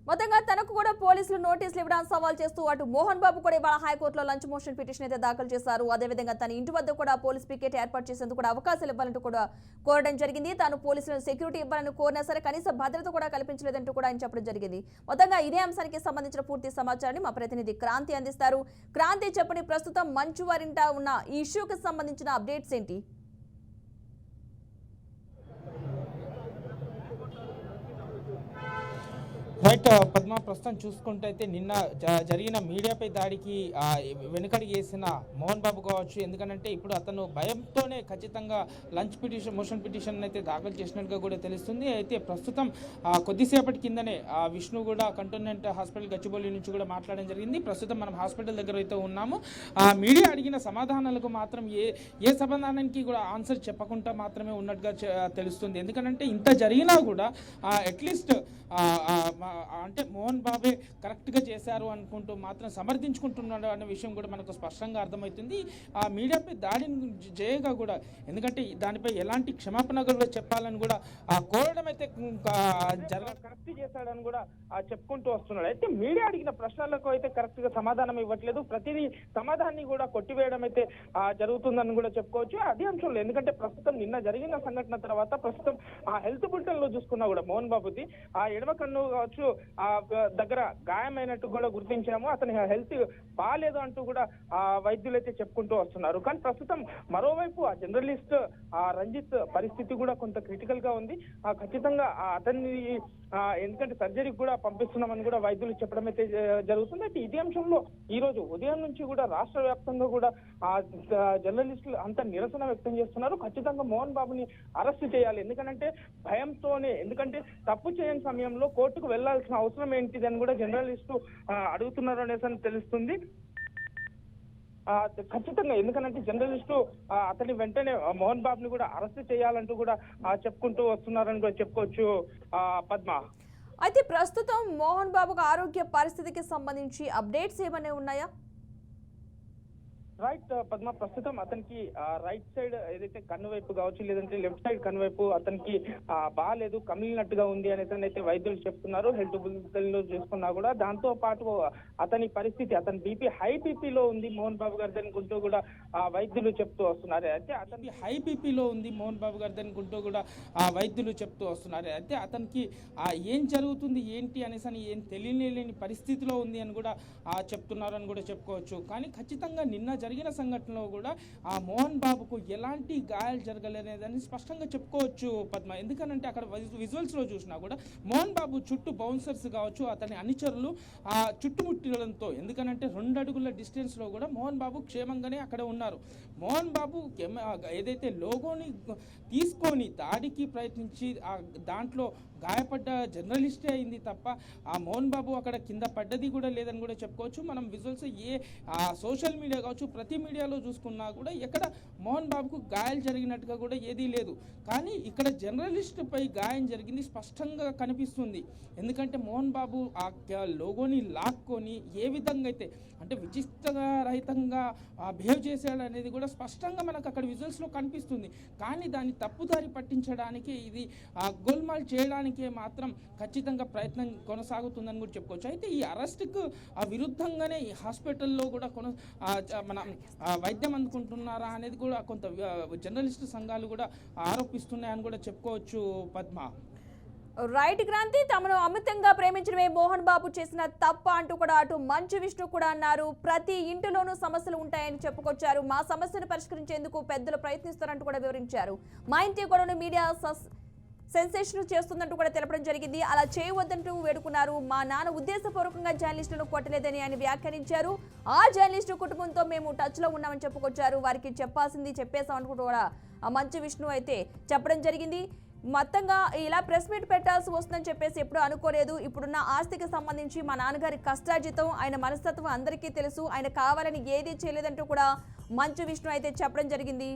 మొత్తంగా తనకు కూడా పోలీసులు నోటీసులు ఇవ్వడానికి సవాల్ చేస్తూ అటు మోహన్ బాబు కూడా ఇవాళ హైకోర్టులో లంచ్ మోషన్ పిటిషన్ అయితే దాఖలు చేశారు. అదేవిధంగా తన ఇంటి వద్ద కూడా పోలీస్ పికెట్ ఏర్పాటు చేసేందుకు కూడా అవకాశాలు ఇవ్వాలంటూ కూడా కోరడం జరిగింది. తాను పోలీసులను సెక్యూరిటీ ఇవ్వాలని కోరినా సరే కనీస భద్రత కూడా కల్పించలేదంటూ కూడా ఆయన చెప్పడం జరిగింది. మొత్తంగా ఇదే అంశానికి సంబంధించిన పూర్తి సమాచారాన్ని మా ప్రతినిధి క్రాంతి అందిస్తారు. క్రాంతి, చెప్పండి, ప్రస్తుతం మంచు వారింట ఉన్న ఈ ఇష్యూకి సంబంధించిన అప్డేట్స్ ఏంటి? రైట్ పద్మ, ప్రస్తుతం చూసుకుంటే అయితే నిన్న జరిగిన మీడియాపై దాడికి వెనుకడికి వేసిన మోహన్ బాబు కావచ్చు. ఎందుకంటే ఇప్పుడు అతను భయంతోనే ఖచ్చితంగా మోషన్ పిటిషన్ అయితే దాఖలు చేసినట్టుగా కూడా తెలుస్తుంది. అయితే ప్రస్తుతం కొద్దిసేపటి కిందనే విష్ణు కూడా కంటోన్మెంట్ హాస్పిటల్ గచ్చిబౌలి నుంచి కూడా మాట్లాడడం జరిగింది. ప్రస్తుతం మనం హాస్పిటల్ దగ్గర అయితే ఉన్నాము. మీడియా అడిగిన సమాధానాలకు మాత్రం ఏ సమాధానానికి కూడా ఆన్సర్ చెప్పకుండా మాత్రమే ఉన్నట్టుగా తెలుస్తుంది. ఎందుకంటే ఇంత జరిగినా కూడా అట్లీస్ట్ అంటే మోహన్ బాబే కరెక్ట్గా చేశారు అనుకుంటూ మాత్రం సమర్థించుకుంటున్నాడు అనే విషయం కూడా మనకు స్పష్టంగా అర్థమవుతుంది. ఆ మీడియాపై దాడిని చేయగా కూడా, ఎందుకంటే దానిపై ఎలాంటి క్షమాపణ కూడా చెప్పాలని కూడా కోరడం అయితే కరెక్ట్ చేశాడని కూడా చెప్పుకుంటూ వస్తున్నాడు. అయితే మీడియా అడిగిన ప్రశ్నలకు అయితే కరెక్ట్గా సమాధానం ఇవ్వట్లేదు. ప్రతిదీ సమాధానాన్ని కూడా కొట్టివేయడం అయితే జరుగుతుందని కూడా చెప్పుకోవచ్చు. అదే అంశంలో ఎందుకంటే ప్రస్తుతం నిన్న జరిగిన సంఘటన తర్వాత ప్రస్తుతం ఆ హెల్త్ బులెటిన్ లో చూసుకున్నా కూడా మోహన్ బాబుది ఆ ఎడమ కన్ను కావచ్చు దగ్గర గాయమైనట్టు కూడా గుర్తించాము. అతని హెల్త్ బాగాలేదు అంటూ కూడా వైద్యులు అయితే చెప్పుకుంటూ వస్తున్నారు. కానీ ప్రస్తుతం మరోవైపు ఆ జర్నలిస్ట్ రంజిత్ పరిస్థితి కూడా కొంత క్రిటికల్ గా ఉంది. ఖచ్చితంగా అతన్ని ఎందుకంటే సర్జరీకి కూడా పంపిస్తున్నామని కూడా వైద్యులు చెప్పడం అయితే జరుగుతుంది. అయితే ఇదే అంశంలో ఈ రోజు ఉదయం నుంచి కూడా రాష్ట్ర వ్యాప్తంగా కూడా జర్నలిస్టులు అంత నిరసన వ్యక్తం చేస్తున్నారు. ఖచ్చితంగా మోహన్ బాబుని అరెస్ట్ చేయాలి, ఎందుకంటే భయంతోనే, ఎందుకంటే తప్పు చేయని సమయంలో కోర్టుకు వెళ్లాల్సిన అవసరం ఏంటిదని కూడా జర్నలిస్టు అడుగుతున్నారు అనేసి తెలుస్తుంది. ఖచ్చితంగా ఎందుకంటే జర్నలిస్టు అతని వెంటనే మోహన్ బాబుని కూడా అరెస్ట్ చేయాలంటూ కూడా చెప్పుకుంటూ వస్తున్నారని కూడా చెప్పుకోవచ్చు పద్మ. అయితే ప్రస్తుతం మోహన్ బాబుకు ఆరోగ్య పరిస్థితికి సంబంధించి అప్డేట్స్ ఏమైనా ఉన్నాయా? రైట్ పద్మ, ప్రస్తుతం అతనికి రైట్ సైడ్ ఏదైతే కన్ను వైపు కావచ్చు, లేదంటే లెఫ్ట్ సైడ్ కన్ను వైపు అతనికి బాగాలేదు, కమిలినట్టుగా ఉంది అనేసి అయితే వైద్యులు చెప్తున్నారు. హెల్త్ బులెటిన్ లో చూసుకున్నా కూడా దాంతో పాటు అతని పరిస్థితి, అతని బీపీ హై బీపీలో ఉంది మోహన్ బాబు గారు అనుకుంటూ కూడా వైద్యులు చెప్తూ వస్తున్నారు. అయితే అతనికి హై బీపీలో ఉంది మోహన్ బాబు గారు అనుకుంటూ కూడా వైద్యులు చెప్తూ వస్తున్నారు. అయితే అతనికి ఏం జరుగుతుంది ఏంటి అనేసి ఏం తెలియలేని పరిస్థితిలో ఉంది అని కూడా చెప్తున్నారు అని కూడా చెప్పుకోవచ్చు. కానీ ఖచ్చితంగా నిన్న జరిగిన సంఘటనలో కూడా ఆ మోహన్ బాబుకు ఎలాంటి గాయాలు జరగలేదని స్పష్టంగా చెప్పుకోవచ్చు పద్మ. ఎందుకనంటే అక్కడ విజువల్స్ లో చూసినా కూడా మోహన్ బాబు చుట్టూ బౌన్సర్స్ కావచ్చు, అతని అనుచరులు చుట్టుముట్టడంతో, ఎందుకనంటే 2 అడుగుల డిస్టెన్స్ లో కూడా మోహన్ బాబు క్షేమంగానే అక్కడ ఉన్నారు. మోహన్ బాబు ఏదైతే లోగోని తీసుకొని దాడికి ప్రయత్నించి దాంట్లో గాయపడ్డ జర్నలిస్టే అయింది తప్ప ఆ మోహన్ బాబు అక్కడ కింద పడ్డది కూడా లేదని కూడా చెప్పుకోవచ్చు. మనం విజువల్స్ సోషల్ మీడియా కావచ్చు, ప్రతి మీడియాలో చూసుకున్నా కూడా ఎక్కడ మోహన్ బాబుకు గాయాలు జరిగినట్టుగా కూడా ఏదీ లేదు. కానీ ఇక్కడ జర్నలిస్ట్ పై గాయం జరిగింది స్పష్టంగా కనిపిస్తుంది. ఎందుకంటే మోహన్ బాబు ఆ లోగోని లాక్కొని ఏ విధంగా అయితే అంటే విచిత్రరహితంగా బిహేవ్ చేశాడు అనేది కూడా స్పష్టంగా మనకు అక్కడ విజువల్స్లో కనిపిస్తుంది. కానీ దాన్ని తప్పుదారి పట్టించడానికి, ఇది గోల్మాల్ చేయడానికే మాత్రం ఖచ్చితంగా ప్రయత్నం కొనసాగుతుందని కూడా చెప్పుకోవచ్చు. అయితే ఈ అరెస్ట్కు విరుద్ధంగానే ఈ హాస్పిటల్లో కూడా మన వైద్యం అందుకుంటున్నారా అనేది కూడా కొంత జర్నలిస్టు సంఘాలు కూడా ఆరోపిస్తున్నాయని కూడా చెప్పుకోవచ్చు పద్మ. రైట్ క్రాంతి, తమను అమితంగా ప్రేమించడమే మోహన్ బాబు చేసిన తప్ప అంటూ కూడా అటు మంచు విష్ణు కూడా అన్నారు. ప్రతి ఇంటిలోనూ సమస్యలు ఉంటాయని చెప్పుకొచ్చారు. మా సమస్యను పరిష్కరించేందుకు పెద్దలు ప్రయత్నిస్తారంటూ కూడా వివరించారు. మా ఇంటి గొడవను మీడియా సెన్సేషన్ చేస్తుందంటూ కూడా తెలపడం జరిగింది. అలా చేయవద్దంటూ వేడుకున్నారు. మా నాన్న ఉద్దేశపూర్వకంగా జర్నలిస్టులను కొట్టలేదని ఆయన వ్యాఖ్యానించారు. ఆ జర్నలిస్టు కుటుంబంతో మేము టచ్ లో ఉన్నామని చెప్పుకొచ్చారు. వారికి చెప్పాల్సింది చెప్పేసాం అంటూ కూడా మంచు విష్ణు అయితే చెప్పడం జరిగింది. మొత్తంగా ఇలా ప్రెస్ మీట్ పెట్టాల్సి వస్తుందని చెప్పేసి ఎప్పుడు అనుకోలేదు. ఇప్పుడున్న ఆస్తికి సంబంధించి మా నాన్నగారి కష్టార్జితం, ఆయన మనస్తత్వం అందరికీ తెలుసు. ఆయన కావాలని ఏదీ చేయలేదంటూ కూడా మంచు విష్ణు అయితే చెప్పడం జరిగింది.